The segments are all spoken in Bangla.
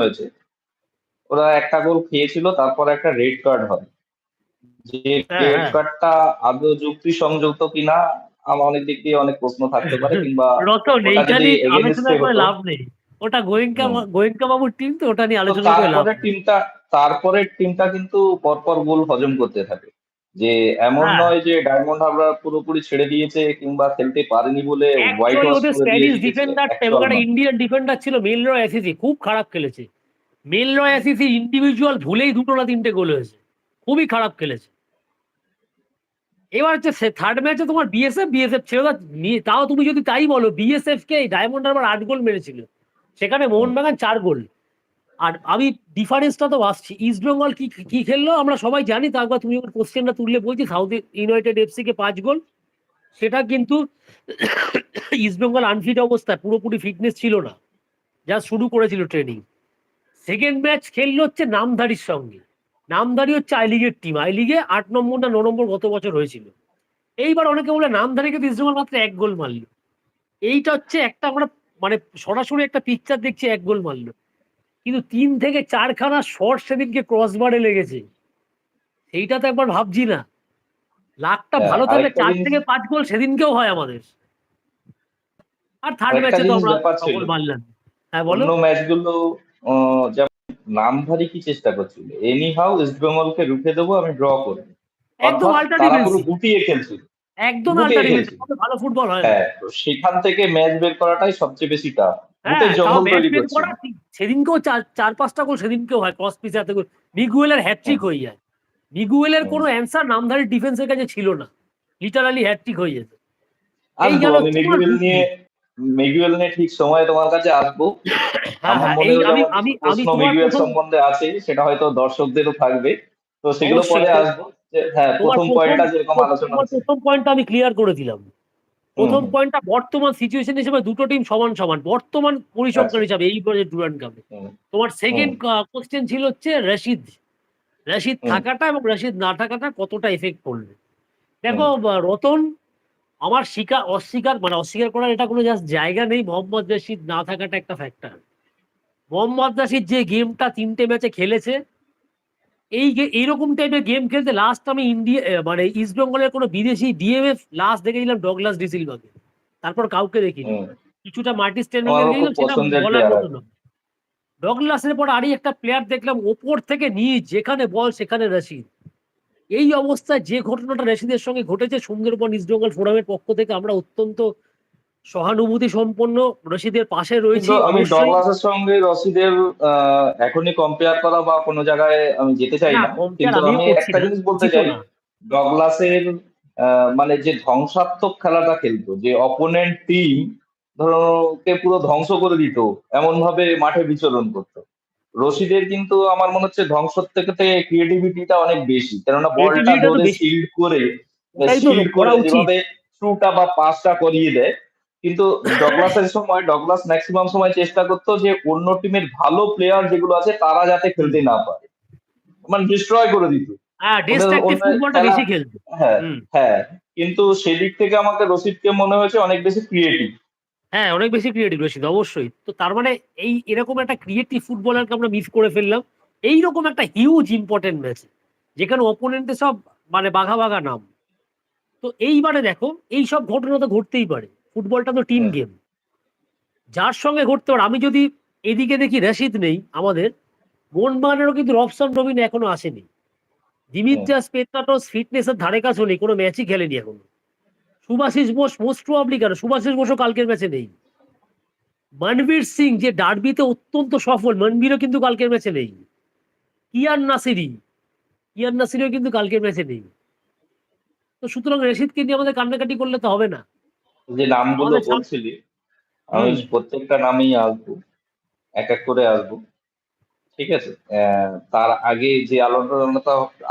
হয়েছে, ওরা একটা গোল খেয়েছিল, তারপর একটা রেড কার্ড হয়। যে হ্যাঁ রেড হ্যাঁ কার্ডটা আদৌ যুক্তিসঙ্গত কিনা আমার অনেক দিক দিয়ে অনেক প্রশ্ন থাকতে পারে, কিংবা রতন, ওটা এইটা যদি নিয়ে আলোচনা এগেনস্টে করে হতো। লাভ নেই। ওটা গোয়েঙ্কা হুম। গোয়েঙ্কা বাবুর টিম, তো ওটা নিয়ে তো আলোচনা করে লাভ নেই। তারপরের টিমটা কিন্তু পরপর গোল হজম করতে থাকে। যে এমন হ্যাঁ, নয় যে ডায়মন্ড হারবার পুরোপুরি ছেড়ে দিয়েছে কিংবা খেলতে পারেনি বলে হোয়াইট অ্যাকচুয়ালি ওয়াশ ওদের করে দিয়ে স্প্যানিশ জিতেছে, ডিফেন্ডার এবং অ্যাকচুয়াল একটা নয়। ইন্ডিয়ান ডিফেন্ডার ছিল মেলরয় অ্যাসিসি, খুব খারাপ খেলেছে। মেলরয় অ্যাসিসি ইন্ডিভিজুয়াল ভুলেই দুটো না তিনটে গোল হয়েছে, খুবই খারাপ খেলেছে। এবার হচ্ছে থার্ড ম্যাচে তোমার বিএসএফ ছেড়ে তাও তুমি যদি তাই বলো, বিএসএফ কে ডায়মন্ড হারবার 8 গোল মেরেছিল, সেখানে হুম। মোহনবাগান 4 গোল। আর আমি ডিফারেন্সটা তো আসছি, ইস্ট বেঙ্গল কি কি খেললো আমরা সবাই জানি, তারপর তুমি যখন কোশ্চেনটা তুললে বলছি সাউথ ইউনাইটেড এফসি কে 5 গোল। সেটা কিন্তু ইস্ট বেঙ্গল আনফিট অবস্থায়, পুরোপুরি ফিটনেস ছিল না, যা শুরু করেছিল ট্রেনিং। সেকেন্ড ম্যাচ খেললো হচ্ছে নামধারীর সঙ্গে। নামধারী হচ্ছে আই লিগের টিম, আই লিগে 8 নম্বর না 9 নম্বর গত বছর হয়েছিল। এইবার অনেকে বলে নামধারীকে ইস্ট বেঙ্গল মাত্র 1 গোল মারলো। এইটা হচ্ছে একটা আমরা মানে সরাসরি একটা পিকচার দেখছি, 1 গোল মারলো, কিন্তু 3 থেকে 4খানা শট সেদিনকে ক্রসবারে লেগেছে। সেইটা তো একবার ভাবছি না, লাকটা হ্যাঁ, ভালো থাকলে 4 থেকে 5 গোল সেদিনকেও হয় আমাদের। আর থার্ড আরেকটা ম্যাচে তো জিনিস আমরা ব্যাপার ছিল, সকল মারলাম। হ্যাঁ বলো। অন্য ম্যাচগুলো যেমন নামধারী কি চেষ্টা করছিল, এনি হাউ ইস্ট বেঙ্গলকে রুখে দেবো, আমি ড্র করবো। একদম অর্থাৎ আল্টা তারা পুরো ডিফেন্সিভ, গুটিয়ে খেলছিল। একদম আল্টা গুটিয়ে ডিফেন্সিভ, খেলছিল। ভালো ফুটবল হয় না। হ্যাঁ, তো সেখান থেকে ম্যাচ বের করাটাই সবচেয়ে বেশি টাফ। হ্যাঁ, ভূতের তাও জঙ্গল ম্যাচ তৈরি বের করছিল। করা সেদিনকেও 4-5টা গোল সেদিনকেও হয়, ক্রস পিসে এত গোল। মিগুয়েলের হুম, হ্যাটট্রিক হয়ে যায়। মিগুয়েলের হুম। কোনো অ্যান্সার নামধারী ডিফেন্সের কাছে ছিল না, লিটারালি হ্যাটট্রিক হয়ে যেত। এই আসবো গেল আমি তোমার মিগুয়েল নিয়ে ঠিক সময় তোমার কাছে আসবো। হ্যাঁ আমার হ্যাঁ, এই মনেও আমি যেমন আমি কিছু আমি প্রশ্ন তোমার মিগুয়েল প্রথম, সম্বন্ধে আছে, সেটা হয়তো দর্শকদেরও থাকবে। তো সেগুলো অবশ্যই পরে আসবো। যে হ্যাঁ, তোমার প্রথম প্রথম পয়েন্টটা যেরকম আলোচনা তোমার হচ্ছে। প্রথম পয়েন্টটা আমি ক্লিয়ার করে দিলাম। হুম, প্রথম হুম। পয়েন্টটা বর্তমান সিচুয়েশন হিসেবে দুটো টিম সমান সমান বর্তমান আচ্ছা। পরিসংখ্যান হিসাবে এই ডুরান্ড কাপে। হুম, তোমার হুম, সেকেন্ড কোশ্চেন ছিল হচ্ছে রশিদ, রশিদ হুম, থাকাটা এবং রশিদ না থাকাটা কতটা এফেক্ট পড়বে। হুম। দেখো রতন, আমার অস্বীকার করার এটা কোনো জাস্ট জায়গা নেই, মোহাম্মদ রশিদ না থাকাটা একটা ফ্যাক্টর। মোহাম্মদ রশিদ যে গেমটা 3টে ম্যাচে খেলেছে, এইরকম টাইপের গেম খেলতে লাস্ট আমি ইন্ডিয়া মানে ইস্ট বেঙ্গলের কোনো বিদেশি ডিএমএফ লাস্ট দেখেছিলাম ডগলাস ডিসিলভাকে, তারপর কাউকে দেখিনি। হুম। কিছুটা মার্টিস টেন্ডুলকার আমারও খুব দেখেছিলাম, সেটা পছন্দের বলার প্লেয়ার মতো আছে। না। ডগলাসের পর আরই একটা প্লেয়ার দেখলাম ওপর থেকে নিচ, যেখানে বল সেখানে রশিদ। এই অবস্থায় যে ঘটনাটা রশিদের সঙ্গে ঘটেছে, সুন্দরবন ইস্ট বেঙ্গল ফোরামের পক্ষ থেকে আমরা অত্যন্ত সহানুভূতি সম্পন্ন, রশিদের পাশে রয়েছি কিন্তু আমি অবশ্যই। ডগলাসের সঙ্গে রশিদের এখনই কম্পেয়ার করা বা কোনো জায়গায় আমি যেতে চাই না, না। কম্পেয়ার কিন্তু আমিও আমি করছি একটা না, জিনিস বলতে উচিতও চাই, না। ডগলাসের মানে যে ধ্বংসাত্মক খেলাটা খেলতো, যে অপোনেন্ট টিম ধরো কে পুরো ধ্বংস করে দিত, এমন ভাবে মাঠে বিচরণ করতো। রশিদের কিন্তু আমার মনে হচ্ছে ধ্বংসর থেকে ক্রিয়েটিভিটিটা অনেক বেশি, কেননা বলটা ক্রিয়েটিভিটিটা তো ধরে বেশি, শিল্ড করে, ওটাই তো করা উচিত। যেভাবে থ্রুটা বা পাসটা করিয়ে দেয়। কিন্তু ডগলাস ম্যাক্সিমাম সময় চেষ্টা করতো যে অন্য টিমের ভালো প্লেয়ার যেগুলো আছে তারা যাতে হুম, খেলতে না পারে, মানে ডিস্ট্রয় করে দিত হ্যাঁ, ওদের ডিস্ট্রাকটিভ অন্য ফুটবলটা খেলা। বেশি খেলতো। হ্যাঁ, হুম, হ্যাঁ। কিন্তু সেদিক থেকে আমাকে রশিদকে মনে হয়েছে অনেক বেশি ক্রিয়েটিভ। হ্যাঁ, অনেক বেশি ক্রিয়েটিভ রশিদ, অবশ্যই। তো তার মানে এরকম একটা ক্রিয়েটিভ ফুটবলারকে আমরা মিস করে ফেললাম এইরকম একটা হিউজ ইম্পর্টেন্ট ম্যাচ, যেখানে অপোনেন্টে সব মানে বাঘা বাঘা নাম। তো এইবারে দেখো, এই সব ঘটনা তো ঘটতেই পারে, ফুটবলটা তো টিম হুম, গেম, যার সঙ্গে ঘটতে পারে। আমি যদি এদিকে দেখি রশিদ নেই আমাদের, মোহনবাগানেরও কিন্তু রবসন রবিন এখনো আসেনি। হুম। দিমিত্রিয়াস পেত্রাটোস ফিটনেসের ধারে কাছেও নেই, কোনো ম্যাচই খেলেনি এখনো। সুভাশিস বোস মোস্ট প্রবাবলি, কেন সুভাশিস বোসও কালকের ম্যাচে নেই। মনবীর সিং যে ডার্বিতে অত্যন্ত সফল, মনবীরও কিন্তু কালকের ম্যাচে নেই। কিয়ান নাসিরি, কিয়ান নাসিরিও কিন্তু কালকের ম্যাচে নেই। তো সুতরাং রশিদকে নিয়ে আমাদের কান্নাকাটি করলে তো হবে না। যে নামগুলো আমাদের বলছিলি, আমি হুম, প্রত্যেকটা নামেই আসবো, এক এক করে আসবো। ঠিক আছে। তার আগে যে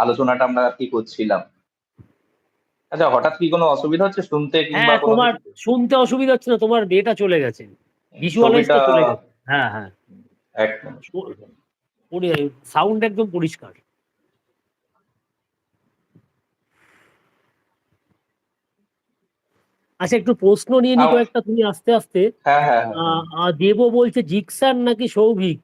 আলোচনাটা আমরা কি করছিলাম, আচ্ছা, হঠাৎ কি কোনো অসুবিধা হচ্ছে শুনতে কিংবা হ্যাঁ, কোনো তোমার কিছুতে? শুনতে অসুবিধা হচ্ছে না? তোমার এটা চলে গেছে, ছবিটা ভিজুয়ালাইজটা চলে গেছে। হ্যাঁ হ্যাঁ, এক মিনিট। সাউন্ড একদম পরিষ্কার। আচ্ছা, একটু প্রশ্ন নিয়ে নি তাও কয়েকটা, তুমি আস্তে আস্তে। হ্যাঁ, হ্যাঁ, হ্যাঁ, হ্যাঁ। দেব বলছে জিকসান নাকি সৌভিক।